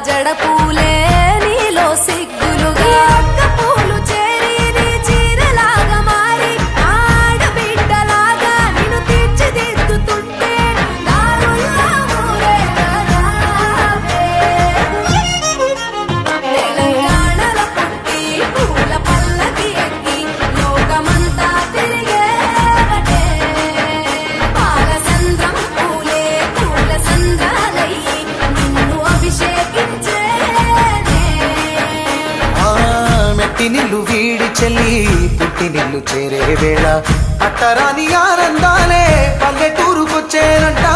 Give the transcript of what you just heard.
జడ పూలే నీలో సిగ్గులుగా అక్క పూలు చేరి నీ చీరలాగా మారి ఆడబిడ్డలాగా నిన్ను తీర్చిదిద్దుతుంటే దారుల్లా ఊరేగావే. తెలంగాణలో పుట్టి పూల పల్లకి ఎక్కి లోకమంతా తిరిగేవటే. పాలసంద్రం పూలే పూల సంద్రాలయ్యి నిన్ను అభిషేకించేనే. మెట్టి నిల్లు వీడి చెల్లి పుట్టి నిల్లు చేరే వేళ అట్టరాని ఆనందాలే పల్లెటూరుకొచ్చేనంట.